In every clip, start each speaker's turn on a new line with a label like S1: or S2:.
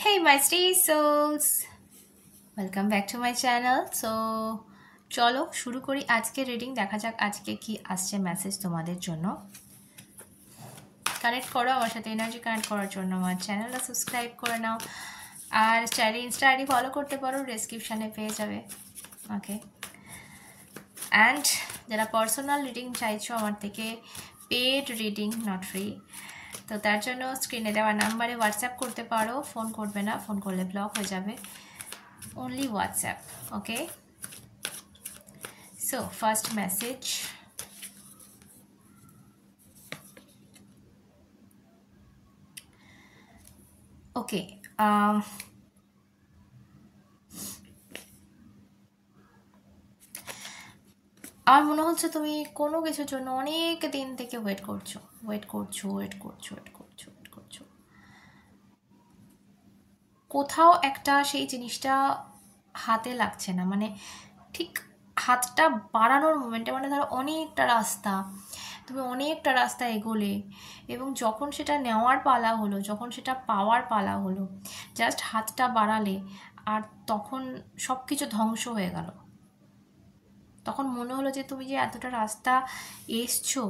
S1: Hey my stay souls, welcome back to my channel. So চলো শুরু করি আজকে রিডিং। দেখা যাক আজকে কি আসছে মেসেজ তোমাদের জন্য। কানেক্ট করো আমার সাথে, এনার্জি কানেক্ট করার জন্য আমার চ্যানেলটা সাবস্ক্রাইব করে নাও, আর চাইলে ইনস্টা আইডি ফলো করতে পারো, ডেসক্রিপশানে পেয়ে যাবে। ওকে, অ্যান্ড যারা পার্সোনাল রিডিং চাইছো আমার থেকে, পেড রিডিং নট ফ্রি, তো তার জন্য স্ক্রিনে দেওয়া নাম্বারে হোয়াটসঅ্যাপ করতে পারো। ফোন করবে না, ফোন করলে ব্লক হয়ে যাবে। Only WhatsApp. Okay, so first message. Okay, আমার মনে হচ্ছে তুমি কোনো কিছুর জন্য অনেক দিন থেকে ওয়েট করছো। কোথাও একটা সেই জিনিসটা হাতে লাগছে না, মানে ঠিক হাতটা বাড়ানোর মোমেন্টে, মানে ধরো তুমি অনেকটা রাস্তা এগোলে, এবং যখন সেটা নেওয়ার পালা হলো, যখন সেটা পাওয়ার পালা হলো, জাস্ট হাতটা বাড়ালে আর তখন সব কিছু ধ্বংস হয়ে গেল। তখন মনে হলো যে তুমি যে এতটা রাস্তা এসছো,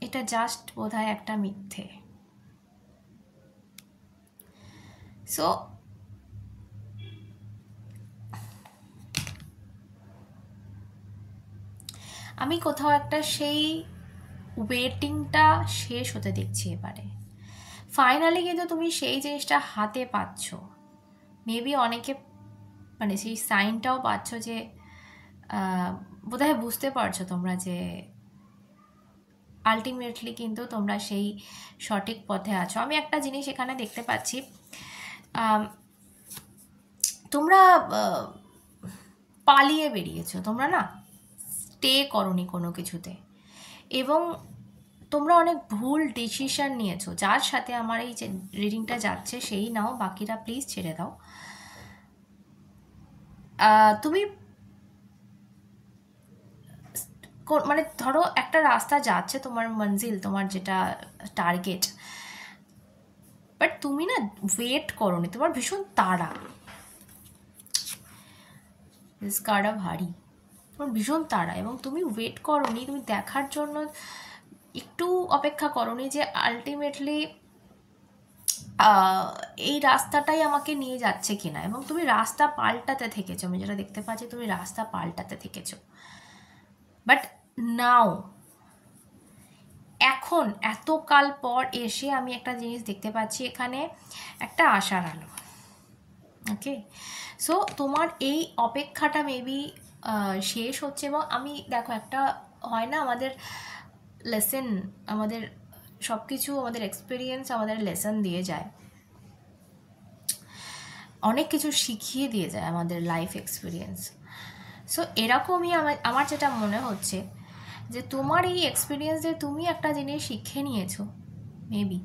S1: এটা জাস্ট বোধহয় একটা মিথ্যে। সো আমি কোথাও একটা সেই ওয়েটিংটা শেষ হতে দেখছি এবারে। ফাইনালি কিন্তু তুমি সেই জিনিসটা হাতে পাচ্ছ। মেবি অনেকে মানে সেই সাইনটাও পাচ্ছ যে বোধহয় বুঝতে পারছো তোমরা যে আলটিমেটলি কিন্তু তোমরা সেই সঠিক পথে আছো। আমি একটা জিনিস এখানে দেখতে পাচ্ছি, তোমরা পালিয়ে বেরিয়েছো, তোমরা না স্টে করনি কোনো কিছুতে, এবং তোমরা অনেক ভুল ডিসিশন নিয়েছো। যার সাথে আমার এই যে রিডিংটা যাচ্ছে সেই নাও, বাকিরা প্লিজ ছেড়ে দাও। তুমি মানে ধরো একটা রাস্তা যাচ্ছে, তোমার মঞ্জিল, তোমার যেটা টার্গেট, বাট তুমি না ওয়েট করোনি, তোমার ভীষণ তাড়া। কার্ডটা ভারী, তোমার ভীষণ তাড়া, এবং তুমি ওয়েট করোনি, তুমি দেখার জন্য একটু অপেক্ষা করোনি যে আলটিমেটলি এই রাস্তাটাই আমাকে নিয়ে যাচ্ছে কিনা, এবং তুমি রাস্তা পাল্টাতে থেকেছো। আমি যেটা দেখতে পাচ্ছি, তুমি রাস্তা পাল্টাতে থেকেছো। বাট নাও, এখন এতকাল পর এসে আমি একটা জিনিস দেখতে পাচ্ছি, এখানে একটা আশার আলো। ওকে, সো তোমার এই অপেক্ষাটা মেবি শেষ হচ্ছে, এবং আমি দেখো, একটা হয় না আমাদের লেসন, আমাদের সব কিছু, আমাদের এক্সপিরিয়েন্স আমাদের লেসন দিয়ে যায়, অনেক কিছু শিখিয়ে দিয়ে যায় আমাদের লাইফ এক্সপিরিয়েন্স। সো এরকমই আমার যেটা মনে হচ্ছে যে তোমার এই এক্সপিরিয়েন্স দিয়ে তুমি একটা জিনিস শিখে নিয়েছো মেবি,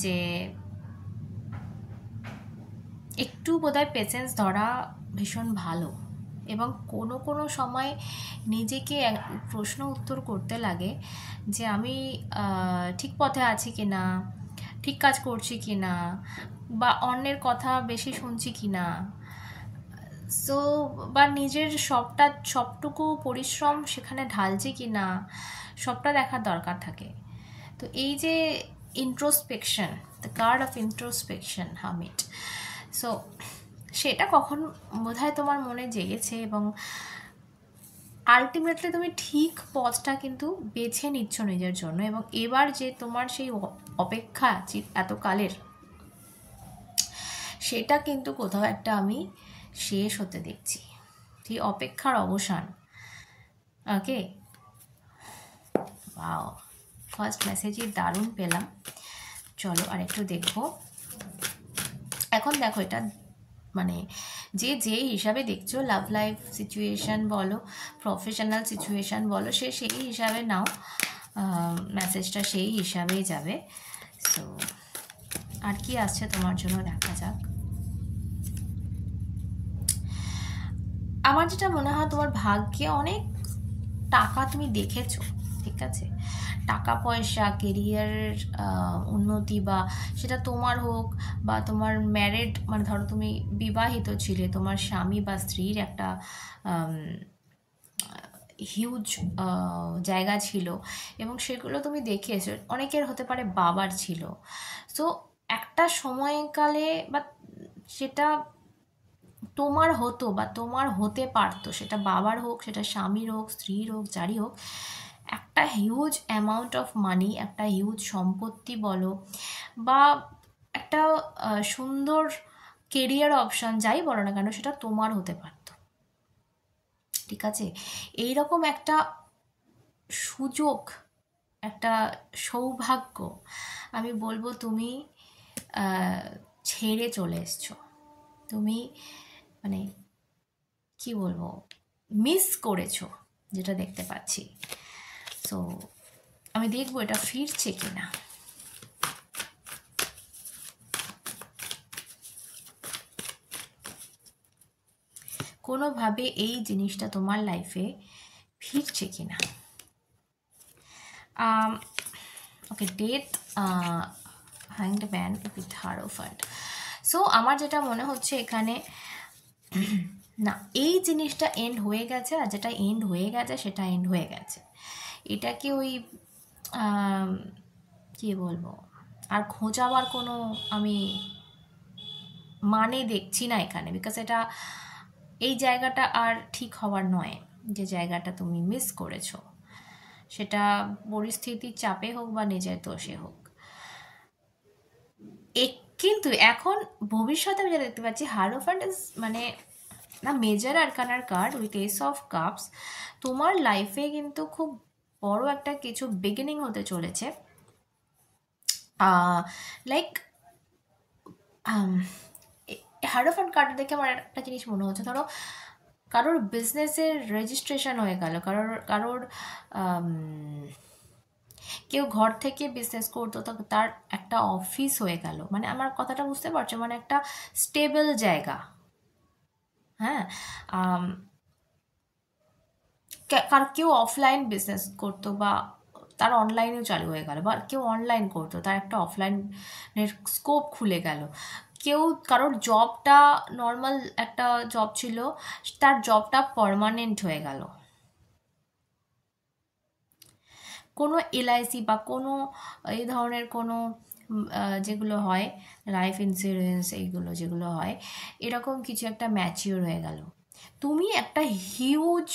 S1: যে একটু বোধহয় পেশেন্স ধরা ভীষণ ভালো, এবং কোনো কোনো সময় নিজেকে প্রশ্ন উত্তর করতে লাগে যে আমি ঠিক পথে আছি কি না, ঠিক কাজ করছি কি না, বা অন্যের কথা বেশি শুনছি কি না। সো বা নিজের সবটুকু পরিশ্রম সেখানে ঢালছি কি না, সবটা দেখার দরকার থাকে। তো এই যে introspection, the card of introspection, হামিট, so সেটা কখন বোধহয় তোমার মনে জেগেছে, এবং আলটিমেটলি তুমি ঠিক পথটা কিন্তু বেছে নিচ্ছ নিজের জন্য, এবং এবার যে তোমার সেই অপেক্ষা এতকালের, সেটা কিন্তু কোথাও একটা আমি শেষ হতে দেখছি, সেই অপেক্ষার অবসান। ওকে, ওয়াও, ফার্স্ট মেসেজই দারুণ পেলাম। চলো আর একটু দেখবো। এখন দেখো, এটা মানে যে হিসাবে দেখছো, লাভ লাইফ সিচুয়েশান বলো, প্রফেশনাল সিচুয়েশান বলো, সেই হিসাবে নাও, মেসেজটা সেই হিসাবেই যাবে। সো আর কি আসছে তোমার জন্য দেখা যাক। আমার যেটা মনে হয়, তোমার ভাগ্যে অনেক টাকা তুমি দেখেছো, ঠিক আছে, টাকা পয়সা, কেরিয়ারের উন্নতি, বা সেটা তোমার হোক বা তোমার ম্যারিড, মানে ধরো তুমি বিবাহিত ছিলে, তোমার স্বামী বা স্ত্রীর একটা হিউজ জায়গা ছিল এবং সেগুলো তুমি দেখে এসো। অনেকের হতে পারে বাবার ছিল। সো একটা সময়কালে বা সেটা তোমার হতো বা তোমার হতে পারতো, সেটা বাবার হোক, সেটা স্বামীর হোক, স্ত্রীর হোক, যারই হোক, একটা হিউজ অ্যামাউন্ট অফ মানি, একটা হিউজ সম্পত্তি বলো, বা একটা সুন্দর কেরিয়ার অপশান যাই বলো না কেন, সেটা তোমার হতে পারতো। ঠিক আছে, এইরকম একটা সুযোগ, একটা সৌভাগ্য আমি বলবো তুমি ছেড়ে চলে এসছো। তুমি মানে কি বলবো, মিস করেছো, যেটা দেখতে পাচ্ছি। সো আমি দেখবো এটা ফিরছে কিনা। কোনোভাবে এই জিনিসটা তোমার লাইফে ফিরছে কিনা। Okay, death, hanged man with hierophant. So আমার যেটা মনে হচ্ছে এখানে, না, এই জিনিসটা এন্ড হয়ে গেছে, আর যেটা এন্ড হয়ে গেছে সেটা এন্ড হয়ে গেছে। এটাকে ওই কী বলবো, আর খোঁজাবার কোনো আমি মানে দেখছি না এখানে, বিকজ এটা, এই জায়গাটা আর ঠিক হওয়ার নয়। যে জায়গাটা তুমি মিস করেছো, সেটা পরিস্থিতির চাপে হোক বা নিজের দোষে হোক। কিন্তু এখন ভবিষ্যতে আমি যেটা দেখতে পাচ্ছি, হারোফ্যান্ট ইজ মানে না মেজর আরকানার card with ace of cups. তোমার লাইফে কিন্তু খুব বড় একটা কিছু বিগিনিং হতে চলেছে। লাইক হারোফ্যান্ট কার্ড দেখে আমার একটা জিনিস মনে হচ্ছে, ধরো কারোর বিজনেসের রেজিস্ট্রেশন হয়ে গেল, কারোর কেউ ঘর থেকে বিজনেস করতো, তো তার একটা অফিস হয়ে গেল, মানে আমার কথাটা বুঝতে পারছো, মানে একটা স্টেবল জায়গা। হ্যাঁ, কেউ অফলাইন বিজনেস করতো বা তার অনলাইনেও চালু হয়ে গেল, বা কেউ অনলাইন করতো, তার একটা অফলাইনের স্কোপ খুলে গেল। কারোর জবটা নর্মাল একটা জব ছিল, তার জবটা পার্মানেন্ট হয়ে গেল। কোনো এলআইসি বা কোনো এই ধরনের কোনো যেগুলো হয় লাইফ ইন্স্যুরেন্স, এইগুলো যেগুলো হয়, এরকম কিছু একটা ম্যাচিওর হয়ে গেল। তুমি একটা হিউজ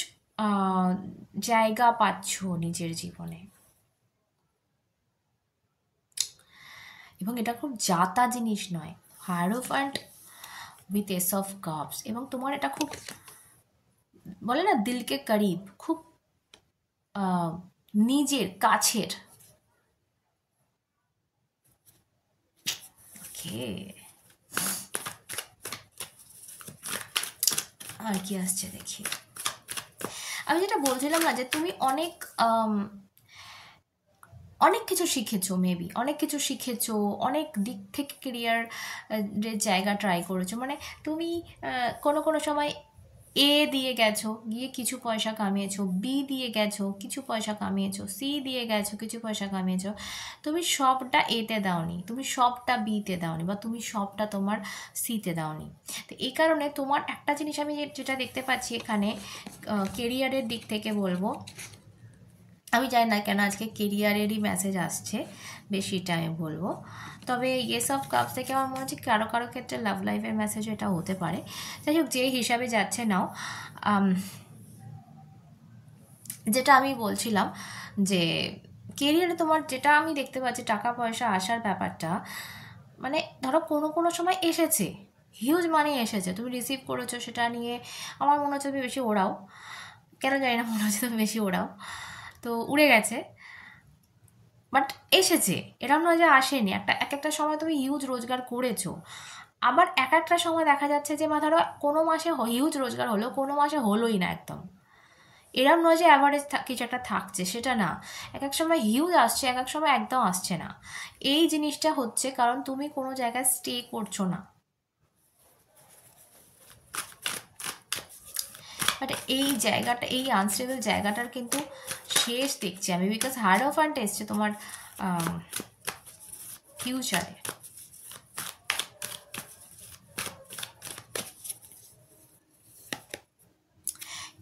S1: জায়গা পাচ্ছ নিজের জীবনে, এবং এটা খুব জাতা জিনিস নয়। হায়ারোফ্যান্ট উইথ এস অফ কাপস, এবং তোমার এটা খুব বলে না দিলকে করিব, খুব নিজের কাছের। ওকে, আর কি আসছে দেখি। আমি যেটা বলছিলাম না, যে তুমি অনেক কিছু শিখেছো, মেবি অনেক কিছু শিখেছো, অনেক দিক থেকে কেরিয়ার জায়গা ট্রাই করেছো। মানে তুমি কোনো কোনো সময় এ দিয়ে গেছো, গিয়ে কিছু পয়সা কামিয়েছো, বি দিয়ে গেছো, কিছু পয়সা কামিয়েছো, সি দিয়ে গেছো, কিছু পয়সা কামিয়েছো। তুমি সবটা এতে দাওনি, তুমি সবটা বিতে দাওনি, বা তুমি সবটা তোমার সিতে দাওনি। তো এই কারণে তোমার একটা জিনিস আমি যেটা দেখতে পাচ্ছি এখানে, কেরিয়ারের দিক থেকে বলবো, আমি জানি না কেন আজকে কেরিয়ারেরই মেসেজ আসছে বেশিটা আমি বলবো। তবে ইয়েস অফ কাপস থেকে আমার মনে হচ্ছে কারো কারো ক্ষেত্রে লাভ লাইফের মেসেজও এটা হতে পারে। যাই হোক, যে হিসাবে যাচ্ছে নাও, যেটা আমি বলছিলাম যে কেরিয়ারে তোমার যেটা আমি দেখতে পাচ্ছি, টাকা পয়সা আসার ব্যাপারটা, মানে ধরো কোনো কোনো সময় এসেছে, হিউজ মানি এসেছে, তুমি রিসিভ করেছো, সেটা নিয়ে আমার মনে হচ্ছে তুমি বেশি ওড়াও, কেন জানি না মনে হচ্ছে তুমি বেশি ওড়াও, তো উড়ে গেছে, বাট এসেছে, এরকম নয় যে আসেনি। এক একটা সময় তুমি হিউজ রোজগার করেছো, আবার এক একটা সময় দেখা যাচ্ছে যে ধরো কোনো মাসে হিউজ রোজগার হলো, কোনো মাসে হলোই না একদম। এরম নয় যে অ্যাভারেজ কিছু একটা থাকছে, সেটা না। এক এক সময় হিউজ আসছে, এক এক সময় একদম আসছে না। এই জিনিসটা হচ্ছে কারণ তুমি কোনো জায়গায় স্টে করছো না। বাট এই জায়গাটা, এই আনস্টেবল জায়গাটার কিন্তু শেষ দেখছি আমি, বিকজ হায়ারোফ্যান্ট এসছে তোমার ফিউচারে।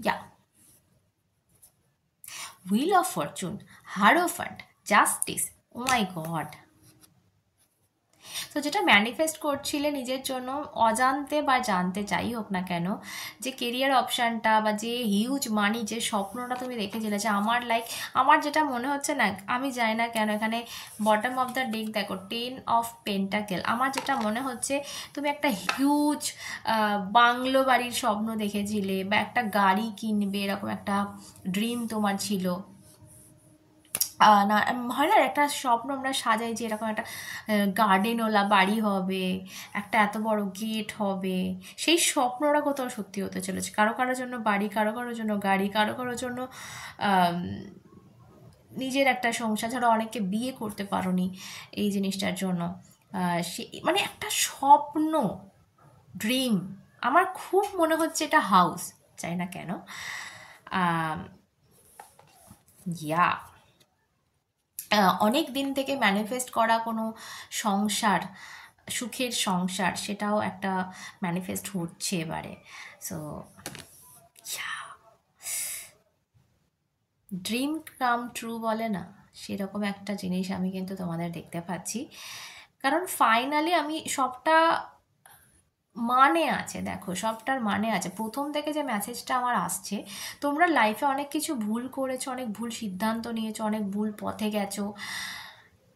S1: Yeah, wheel of fortune, hierophant, justice, oh my god. তো যেটা ম্যানিফেস্ট করছিলে নিজের জন্য অজান্তে বা জানতে, যাই হোক না কেন, যে কেরিয়ার অপশানটা বা যে হিউজ মানি, যে স্বপ্নটা তুমি রেখেছিলে, যে আমার লাইক, আমার যেটা মনে হচ্ছে না, আমি জানি না কেন এখানে বটম অফ দ্য ডেক দেখো 10 অফ পেন্টাকেল, আমার যেটা মনে হচ্ছে তুমি একটা হিউজ বাংলো বাড়ির স্বপ্ন দেখেছিলে বা একটা গাড়ি কিনবে, এরকম একটা ড্রিম তোমার ছিল। না, হয় না একটা স্বপ্ন আমরা সাজাই যে এরকম একটা গার্ডেনওয়ালা বাড়ি হবে, একটা এত বড় গেট হবে, সেই স্বপ্নটা কোথাও সত্যি হতে চলেছে। কারো কারোর জন্য বাড়ি, কারো কারোর জন্য গাড়ি, কারো কারোর জন্য আম, নিজের একটা সংসার। ধরো অনেকে বিয়ে করতে পারোনি এই জিনিসটার জন্য, সে মানে একটা স্বপ্ন, ড্রিম। আমার খুব মনে হচ্ছে এটা হাউস, চাই না কেন। ইয়া, অনেক দিন থেকে ম্যানিফেস্ট করা কোনো সংসার, সুখের সংসার, সেটাও একটা ম্যানিফেস্ট হচ্ছে এবারে। সো ড্রিম কাম ট্রু বলে না, সেরকম একটা জিনিস আমি কিন্তু তোমাদের দেখতে পাচ্ছি। কারণ ফাইনালি আমি সবটা মানে আছে, দেখো সবটার মানে আছে। প্রথম থেকে যে মেসেজটা আমার আসছে, তোমরা লাইফে অনেক কিছু ভুল করেছো, অনেক ভুল সিদ্ধান্ত নিয়েছো, অনেক ভুল পথে গেছো,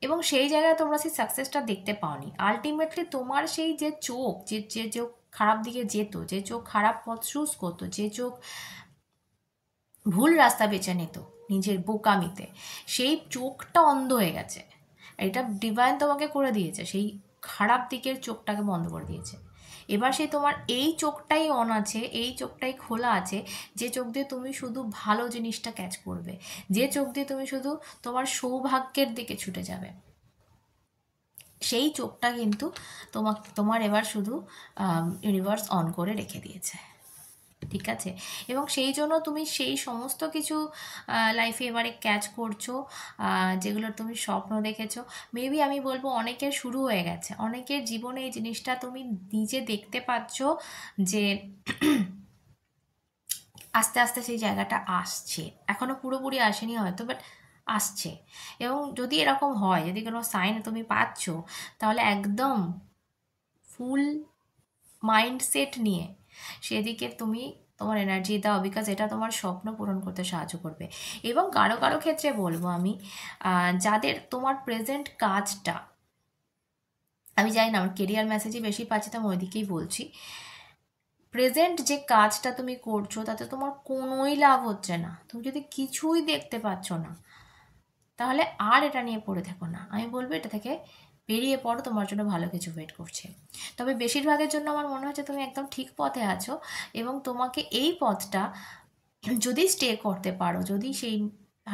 S1: এবং সেই জায়গায় তোমরা সেই সাকসেসটা দেখতে পাওনি। আলটিমেটলি তোমার সেই যে চোখ, যে যে চোখ খারাপ দিকে যেত, যে চোখ খারাপ পথ চুজ করতো, যে চোখ ভুল রাস্তা বেছে নিত নিজের বোকামিতে, সেই চোখটা অন্ধ হয়ে গেছে। এটা ডিভাইন তোমাকে করে দিয়েছে, সেই খারাপ দিকের চোখটাকে বন্ধ করে দিয়েছে। এবার সেই তোমার এই চোখটাই অন আছে, এই চোখটাই খোলা আছে, যে চোখ দিয়ে তুমি শুধু ভালো জিনিসটা ক্যাচ করবে, যে চোখ দিয়ে তুমি শুধু তোমার সৌভাগ্যের দিকে ছুটে যাবে। সেই চোখটা কিন্তু তোমার এবার শুধু ইউনিভার্স অন করে রেখে দিয়েছে, ঠিক আছে? এবং সেই জন্য তুমি সেই সমস্ত কিছু লাইফে এবারে ক্যাচ করছো, যেগুলোর তুমি স্বপ্ন দেখেছো। মেবি আমি বলবো অনেকের শুরু হয়ে গেছে, অনেকের জীবনে এই জিনিসটা তুমি নিজে দেখতে পাচ্ছ, যে আস্তে আস্তে সেই জায়গাটা আসছে। এখনও পুরোপুরি আসেনি হয়তো, বাট আসছে। এবং যদি এরকম হয়, যদি কোনো সাইন তুমি পাচ্ছ, তাহলে একদম ফুল মাইন্ডসেট নিয়ে সেদিকে তুমি তোমার এনার্জি দাও, বিকজ এটা তোমার স্বপ্ন পূরণ করতে সাহায্য করবে। এবং কারো কারো ক্ষেত্রে বলবো আমি, যাদের তোমার প্রেজেন্ট কাজটা, আমি জানি না, আমার কেরিয়ার মেসেজই বেশি পাচ্ছি তো আমি ওইদিকেই বলছি। প্রেজেন্ট যে কাজটা তুমি করছো তাতে তোমার কোনোই লাভ হচ্ছে না, তুমি যদি কিছুই দেখতে পাচ্ছ না, তাহলে আর এটা নিয়ে পড়ে থেকো না। আমি বলবো এটা থেকে বেরিয়ে পড়ো, তোমার জন্য ভালো কিছু ওয়েট করছে। তবে বেশিরভাগের জন্য আমার মনে হচ্ছে তুমি একদম ঠিক পথে আছো, এবং তোমাকে এই পথটা যদি স্টে করতে পারো, যদি সেই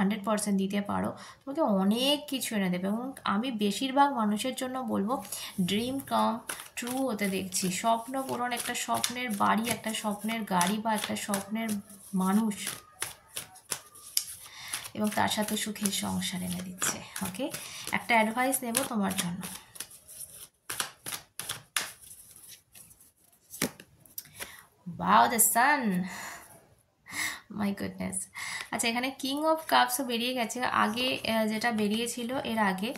S1: 100% দিতে পারো, তোমাকে অনেক কিছু এনে দেবে। এবং আমি বেশিরভাগ মানুষের জন্য বলবো ড্রিম কাম ট্রু হতে দেখছি, স্বপ্ন পূরণ, একটা স্বপ্নের বাড়ি, একটা স্বপ্নের গাড়ি, বা একটা স্বপ্নের মানুষ, এবং তার সাথে সুখের সংসার এনে দিচ্ছে। ওকে, একটা অ্যাডভাইস নেব তোমার জন্য। Wow, the sun, my goodness. আচ্ছা, এখানে কিং অফ কাপসও বেরিয়ে গেছে, আগে যেটা বেরিয়েছিল এর আগে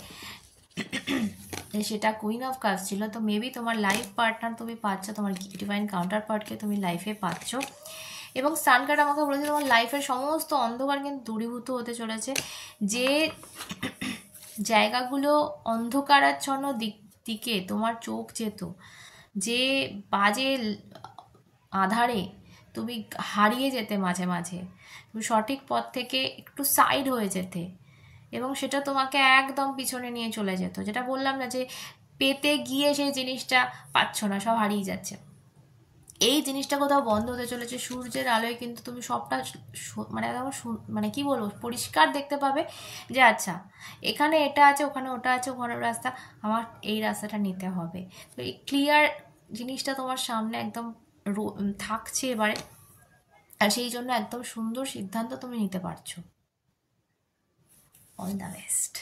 S1: সেটা কুইন অফ কাপস ছিল। তো মেবি তোমার লাইফ পার্টনার তুমি পাচ্ছ, তোমার ডিভাইন কাউন্টার পার্টকে তুমি লাইফে পাচ্ছ। এবং সান কার্ড আমাকে বলেছে তোমার লাইফের সমস্ত অন্ধকার কিন্তু দূরীভূত হতে চলেছে। যে জায়গাগুলো অন্ধকারাচ্ছন্ন দিকে তোমার চোখ যেত, যে বাজে আধারে তুমি হারিয়ে যেতে মাঝে মাঝে, তুমি সঠিক পথ থেকে একটু সাইড হয়ে যেতে, এবং সেটা তোমাকে একদম পিছনে নিয়ে চলে যেত। যেটা বললাম না, যে পেতে গিয়ে সেই জিনিসটা পাচ্ছ না, সব হারিয়ে যাচ্ছে, এই জিনিসটা কোথাও বন্ধ হতে চলেছে। সূর্যের আলোয় কিন্তু তুমি সবটা মানে একদম মানে কি বলবো, পরিষ্কার দেখতে পাবে, যে আচ্ছা এখানে এটা আছে, ওখানে ওটা আছে, ওখানে রাস্তা, আমার এই রাস্তাটা নিতে হবে। তো এই ক্লিয়ার জিনিসটা তোমার সামনে একদম থাকছে এবারে। আর সেই জন্য একদম সুন্দর সিদ্ধান্ত তুমি নিতে পারছো। All the best.